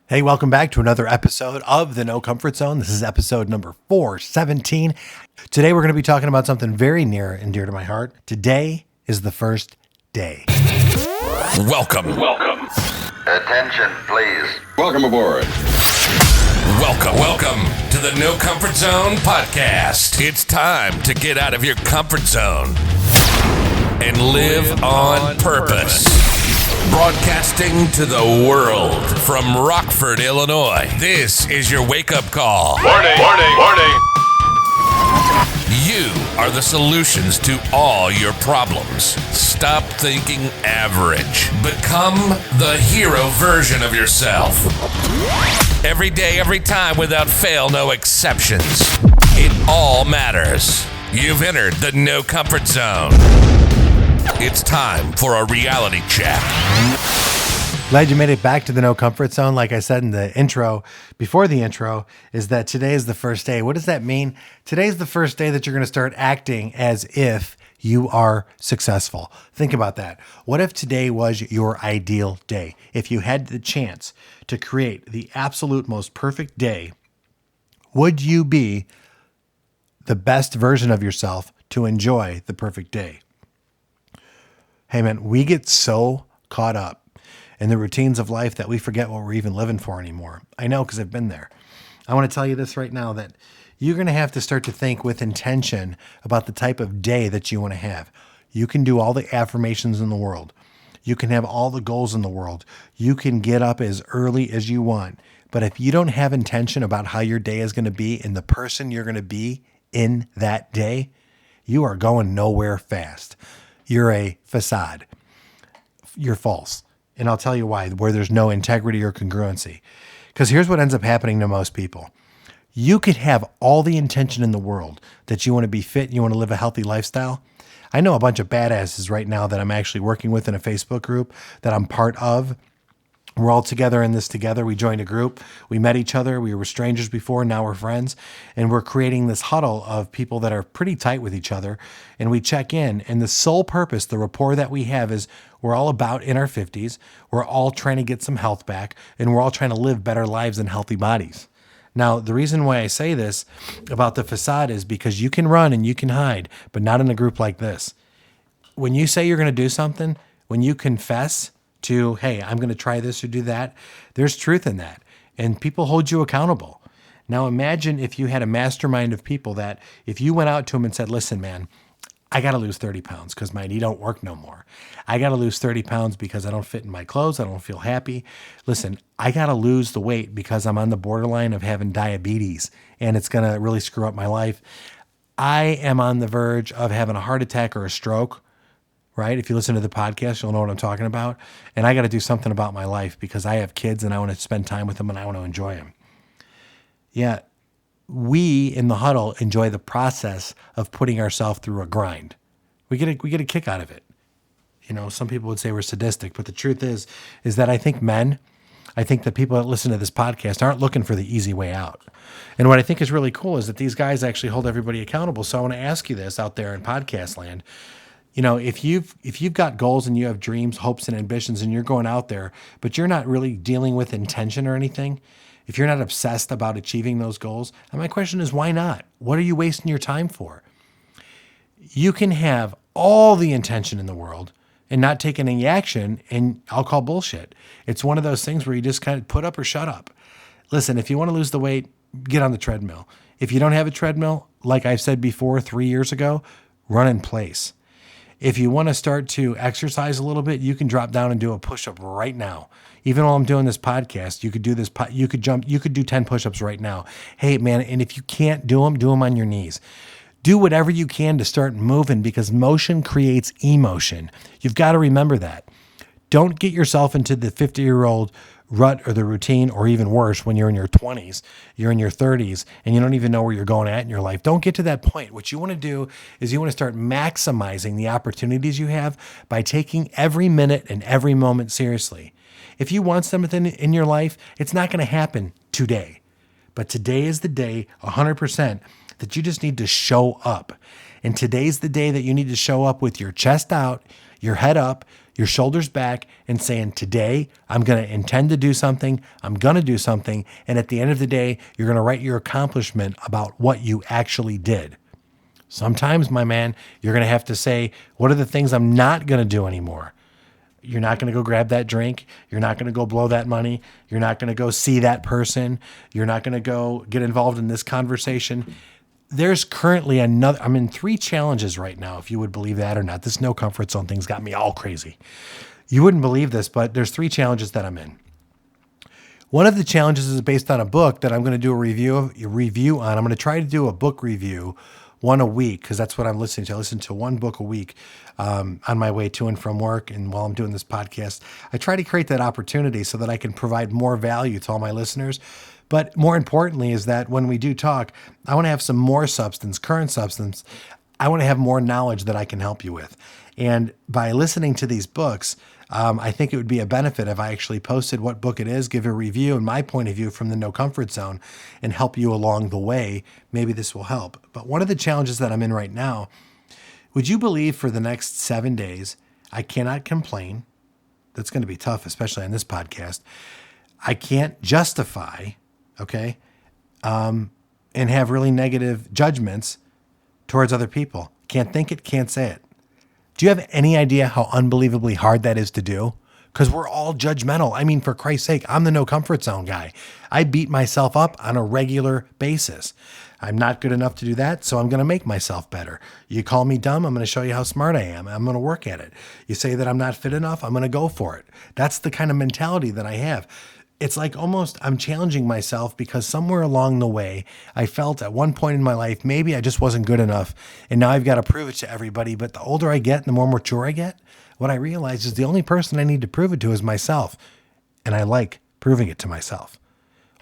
Hey, welcome back to another episode of the No Comfort Zone. This is episode number 417. Today we're going to be talking about something very near and dear to my heart. Today is the first day. Welcome. Attention, please. Welcome aboard. Welcome to the No Comfort Zone podcast. It's time to get out of your comfort zone and live on purpose. Broadcasting to the world from Rockford, Illinois. This is your wake-up call. Warning. You are the solutions to all your problems. Stop thinking average. Become the hero version of yourself. Every day, every time, without fail, no exceptions. It all matters. You've entered the No Comfort Zone. It's time for a reality check. Glad you made it back to the No Comfort Zone. Like I said in the intro, before the intro, is that today is the first day. What does that mean? Today's the first day that you're going to start acting as if you are successful. Think about that. What if today was your ideal day? If you had the chance to create the absolute most perfect day, would you be the best version of yourself to enjoy the perfect day? Hey man, we get so caught up in the routines of life that we forget what we're even living for anymore. I know, because I've been there. I want to tell you this right now, that you're going to have to start to think with intention about the type of day that you want to have. You can do all the affirmations in the world. You can have all the goals in the world. You can get up as early as you want. But if you don't have intention about how your day is going to be and the person you're going to be in that day, you are going nowhere fast. You're a facade. You're false. And I'll tell you why, where there's no integrity or congruency. Because here's what ends up happening to most people. You could have all the intention in the world that you want to be fit and you want to live a healthy lifestyle. I know a bunch of badasses right now that I'm actually working with in a Facebook group that I'm part of. We're all together in this together. We joined a group. We met each other. We were strangers before. Now we're friends. And we're creating this huddle of people that are pretty tight with each other. And we check in. And the sole purpose, the rapport that we have is we're all about in our 50s. We're all trying to get some health back. And we're all trying to live better lives and healthy bodies. Now, the reason why I say this about the facade is because you can run and you can hide, but not in a group like this. When you say you're going to do something, when you confess to, hey, I'm going to try this or do that, there's truth in that. And people hold you accountable. Now imagine if you had a mastermind of people that if you went out to them and said, listen, man, I got to lose 30 pounds because my knee don't work no more. I got to lose 30 pounds because I don't fit in my clothes. I don't feel happy. Listen, I got to lose the weight because I'm on the borderline of having diabetes and it's going to really screw up my life. I am on the verge of having a heart attack or a stroke. Right? If you listen to the podcast, you'll know what I'm talking about. And I got to do something about my life because I have kids and I want to spend time with them and I want to enjoy them. Yeah, we in the huddle enjoy the process of putting ourselves through a grind. We get a kick out of it. You know, some people would say we're sadistic, but the truth is that I think the people that listen to this podcast aren't looking for the easy way out. And what I think is really cool is that these guys actually hold everybody accountable. So I want to ask you this out there in podcast land. You know, if you've got goals and you have dreams, hopes, and ambitions, and you're going out there, but you're not really dealing with intention or anything, if you're not obsessed about achieving those goals, and my question is, why not? What are you wasting your time for? You can have all the intention in the world and not take any action, and I'll call bullshit. It's one of those things where you just kind of put up or shut up. Listen, if you want to lose the weight, get on the treadmill. If you don't have a treadmill, like I've said before 3 years ago, run in place. If you want to start to exercise a little bit, you can drop down and do a push-up right now. Even while I'm doing this podcast, you could do this. You could do 10 push-ups right now. Hey, man, and if you can't do them on your knees. Do whatever you can to start moving because motion creates emotion. You've got to remember that. Don't get yourself into the 50-year-old rut or the routine, or even worse, when you're in your 20s, you're in your 30s, and you don't even know where you're going at in your life. Don't get to that point. What you want to do is you want to start maximizing the opportunities you have by taking every minute and every moment seriously. If you want something in your life, it's not going to happen today. But today is the day, 100%, that you just need to show up. And today's the day that you need to show up with your chest out, your head up, your shoulders back and saying, today I'm going to intend to do something. I'm going to do something. And at the end of the day, you're going to write your accomplishment about what you actually did. Sometimes, my man, you're going to have to say, what are the things I'm not going to do anymore? You're not going to go grab that drink. You're not going to go blow that money. You're not going to go see that person. You're not going to go get involved in this conversation. There's currently I'm in 3 challenges right now, if you would believe that or not. This no comfort zone thing's got me all crazy. You wouldn't believe this, but there's 3 challenges that I'm in. One of the challenges is based on a book that I'm going to do a review on. I'm going to try to do a book review, one a week, because that's what I'm listening to. I listen to one book a week on my way to and from work. And while I'm doing this podcast, I try to create that opportunity so that I can provide more value to all my listeners. But more importantly is that when we do talk, I want to have some more substance, current substance. I want to have more knowledge that I can help you with. And by listening to these books, I think it would be a benefit if I actually posted what book it is, give a review and my point of view from the No Comfort Zone, and help you along the way. Maybe this will help. But one of the challenges that I'm in right now, would you believe for the next 7 days, I cannot complain. That's going to be tough, especially on this podcast. I can't justify, and have really negative judgments towards other people. Can't think it, can't say it. Do you have any idea how unbelievably hard that is to do? Because we're all judgmental. I mean, for Christ's sake, I'm the No Comfort Zone guy. I beat myself up on a regular basis. I'm not good enough to do that, so I'm going to make myself better. You call me dumb, I'm going to show you how smart I am. I'm going to work at it. You say that I'm not fit enough, I'm going to go for it. That's the kind of mentality that I have. It's like almost I'm challenging myself because somewhere along the way, I felt at one point in my life, maybe I just wasn't good enough. And now I've got to prove it to everybody. But the older I get, the more mature I get, what I realize is the only person I need to prove it to is myself. And I like proving it to myself.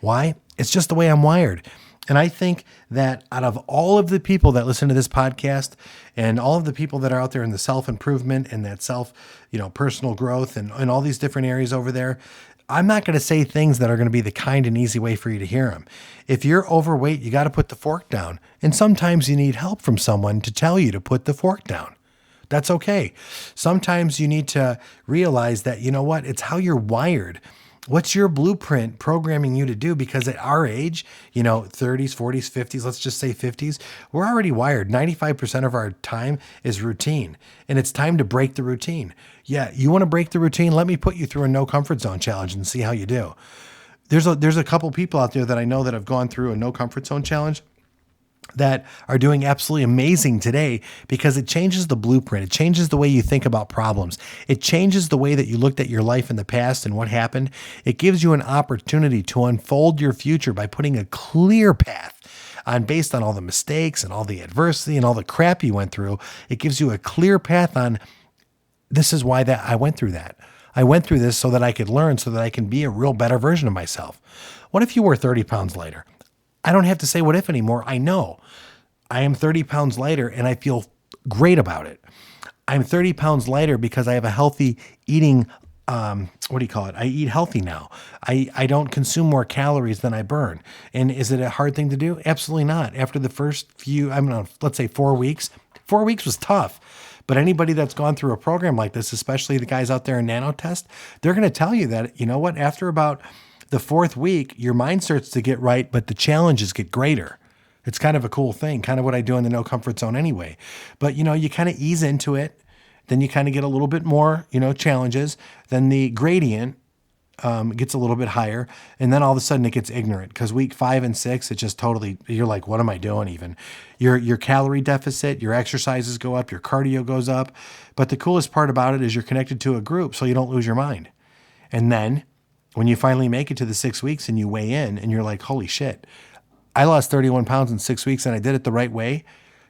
Why? It's just the way I'm wired. And I think that out of all of the people that listen to this podcast and all of the people that are out there in the self-improvement and that personal growth and all these different areas over there, I'm not going to say things that are going to be the kind and easy way for you to hear them. If you're overweight, you got to put the fork down. And sometimes you need help from someone to tell you to put the fork down. That's okay. Sometimes you need to realize that, you know what, it's how you're wired. What's your blueprint programming you to do? Because at our age, 30s, 40s, 50s, let's just say 50s, we're already wired. 95% of our time is routine, and it's time to break the routine. Yeah, you want to break the routine? Let me put you through a No Comfort Zone challenge and see how you do. There's a couple people out there that I know that have gone through a No Comfort Zone challenge that are doing absolutely amazing today because it changes the blueprint. It changes the way you think about problems. It changes the way that you looked at your life in the past and what happened. It gives you an opportunity to unfold your future by putting a clear path based on all the mistakes and all the adversity and all the crap you went through. It gives you a clear path on this is why that I went through that. I went through this so that I could learn, so that I can be a real better version of myself. What if you were 30 pounds lighter? I don't have to say what if anymore. I know I am 30 pounds lighter and I feel great about it. I'm 30 pounds lighter because I have a healthy eating. I eat healthy now. I don't consume more calories than I burn. And is it a hard thing to do? Absolutely not. After the first few, let's say 4 weeks. 4 weeks was tough. But anybody that's gone through a program like this, especially the guys out there in NanoTest, they're going to tell you that, you know what, after about the 4th week, your mind starts to get right, but the challenges get greater. It's kind of a cool thing, kind of what I do in the No Comfort Zone anyway. But, you kind of ease into it. Then you kind of get a little bit more, challenges. Then the gradient gets a little bit higher. And then all of a sudden it gets ignorant because week 5 and 6, it just totally, you're like, what am I doing even? Your calorie deficit, your exercises go up, your cardio goes up. But the coolest part about it is you're connected to a group so you don't lose your mind. And then when you finally make it to the 6 weeks and you weigh in and you're like, holy shit, I lost 31 pounds in 6 weeks and I did it the right way.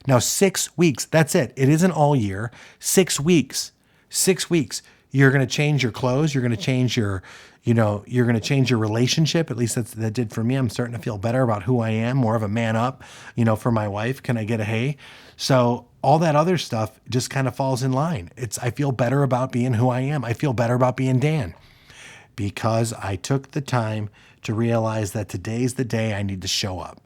Now 6 weeks, that's it. It isn't all year. 6 weeks, 6 weeks. You're going to change your clothes. You're going to change you're going to change your relationship. At least that did for me. I'm starting to feel better about who I am, more of a man up, for my wife. Can I get a hey? So all that other stuff just kind of falls in line. I feel better about being who I am. I feel better about being Dan. Because I took the time to realize that today's the day I need to show up.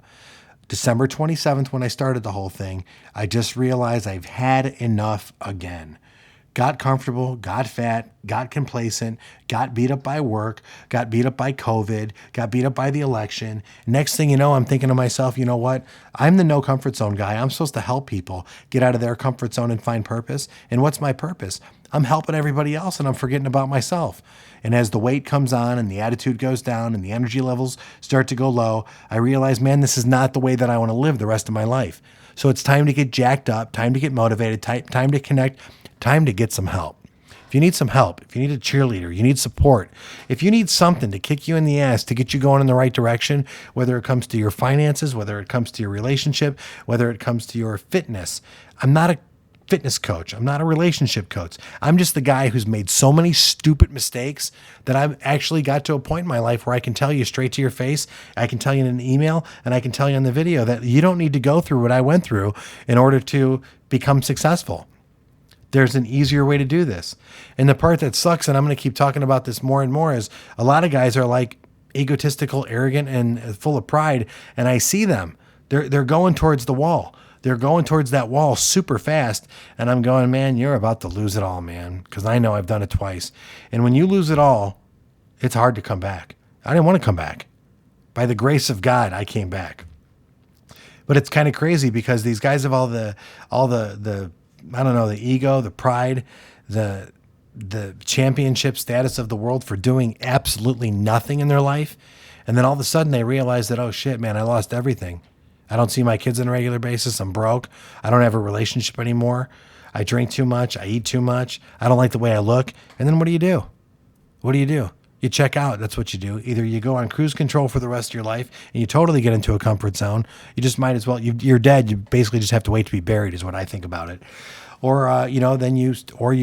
December 27th, when I started the whole thing, I just realized I've had enough again. got comfortable, got fat, got complacent, got beat up by work, got beat up by COVID, got beat up by the election. Next thing you know, I'm thinking to myself, you know what? I'm the no comfort zone guy. I'm supposed to help people get out of their comfort zone and find purpose. And what's my purpose? I'm helping everybody else and I'm forgetting about myself. And as the weight comes on and the attitude goes down and the energy levels start to go low, I realize, man, this is not the way that I want to live the rest of my life. So it's time to get jacked up, time to get motivated, time to connect, time to get some help. If you need some help, if you need a cheerleader, you need support, if you need something to kick you in the ass to get you going in the right direction, whether it comes to your finances, whether it comes to your relationship, whether it comes to your fitness, I'm not a fitness coach. I'm not a relationship coach. I'm just the guy who's made so many stupid mistakes that I've actually got to a point in my life where I can tell you straight to your face, I can tell you in an email, and I can tell you in the video that you don't need to go through what I went through in order to become successful. There's an easier way to do this. And the part that sucks, and I'm going to keep talking about this more and more, is a lot of guys are like egotistical, arrogant, and full of pride. And I see them. They're going towards the wall. They're going towards that wall super fast. And I'm going, man, you're about to lose it all, man. Because I know I've done it twice. And when you lose it all, it's hard to come back. I didn't want to come back. By the grace of God, I came back. But it's kind of crazy because these guys have all the I don't know, the ego, the pride, the championship status of the world for doing absolutely nothing in their life. And then all of a sudden they realize that, oh shit, man, I lost everything. I don't see my kids on a regular basis. I'm broke. I don't have a relationship anymore. I drink too much. I eat too much. I don't like the way I look. And then what do you do? What do you do? You check out. That's what you do. Either you go on cruise control for the rest of your life and you totally get into a comfort zone. You just might as well. You're dead. You basically just have to wait to be buried is what I think about it. Or, then you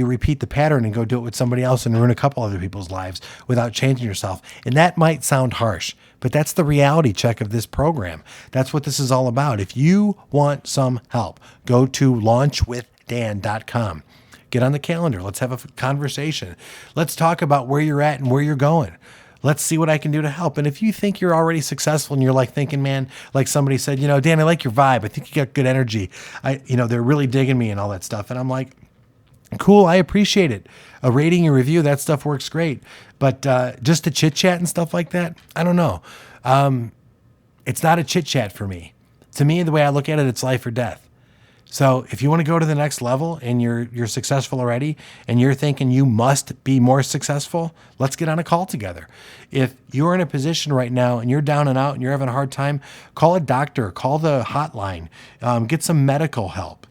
repeat the pattern and go do it with somebody else and ruin a couple other people's lives without changing yourself. And that might sound harsh, but that's the reality check of this program. That's what this is all about. If you want some help, go to launchwithdan.com. Get on the calendar. Let's have a conversation. Let's talk about where you're at and where you're going. Let's see what I can do to help. And if you think you're already successful and you're like thinking, man, like somebody said, Dan, I like your vibe. I think you got good energy. They're really digging me and all that stuff. And I'm like, cool. I appreciate it. A rating and review, that stuff works great. But just to chit chat and stuff like that, I don't know. It's not a chit chat for me. To me, the way I look at it, it's life or death. So if you want to go to the next level and you're successful already and you're thinking you must be more successful, let's get on a call together. If you're in a position right now and you're down and out and you're having a hard time, call a doctor, call the hotline, get some medical help.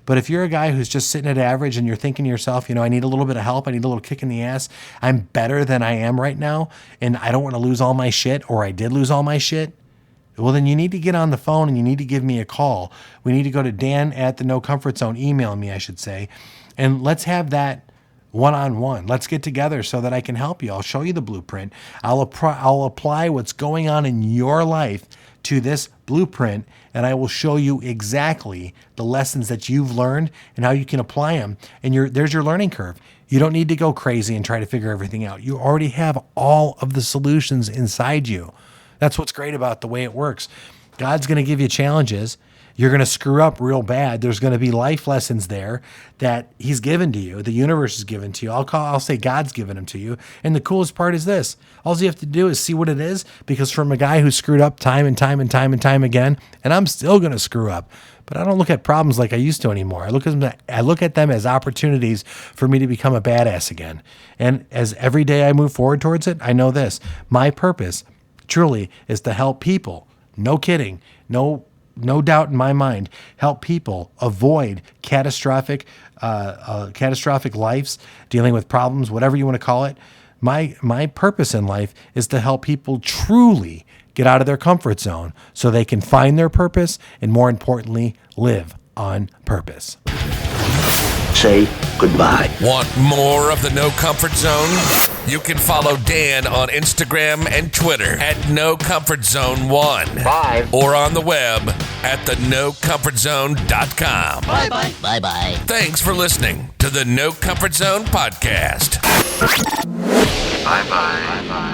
But if you're a guy who's just sitting at average and you're thinking to yourself, I need a little bit of help, I need a little kick in the ass, I'm better than I am right now and I don't want to lose all my shit, or I did lose all my shit, well, then you need to get on the phone and you need to give me a call. We need to go to Dan at the No Comfort Zone. Email me, I should say. And let's have that one-on-one. Let's get together so that I can help you. I'll show you the blueprint. I'll apply what's going on in your life to this blueprint, and I will show you exactly the lessons that you've learned and how you can apply them. And there's your learning curve. You don't need to go crazy and try to figure everything out. You already have all of the solutions inside you. That's what's great about the way it works. God's going to give you challenges. You're going to screw up real bad. There's going to be life lessons there that he's given to you. The universe has given to you. I'll say God's given them to you. And the coolest part is this. All you have to do is see what it is, because from a guy who screwed up time and time and time and time again, and I'm still going to screw up, but I don't look at problems like I used to anymore. I look at them as opportunities for me to become a badass again. And as every day I move forward towards it, I know this. My purpose truly is to help people. No kidding. No doubt in my mind. Help people avoid catastrophic lives, dealing with problems, whatever you want to call it. My purpose in life is to help people truly get out of their comfort zone so they can find their purpose and, more importantly, live on purpose. Say goodbye. Want more of the No Comfort Zone? You can follow Dan on Instagram and Twitter at NoComfortZone1. Bye. Or on the web at thenocomfortzone.com. Bye-bye. Bye-bye. Thanks for listening to the No Comfort Zone podcast. Bye-bye. Bye-bye.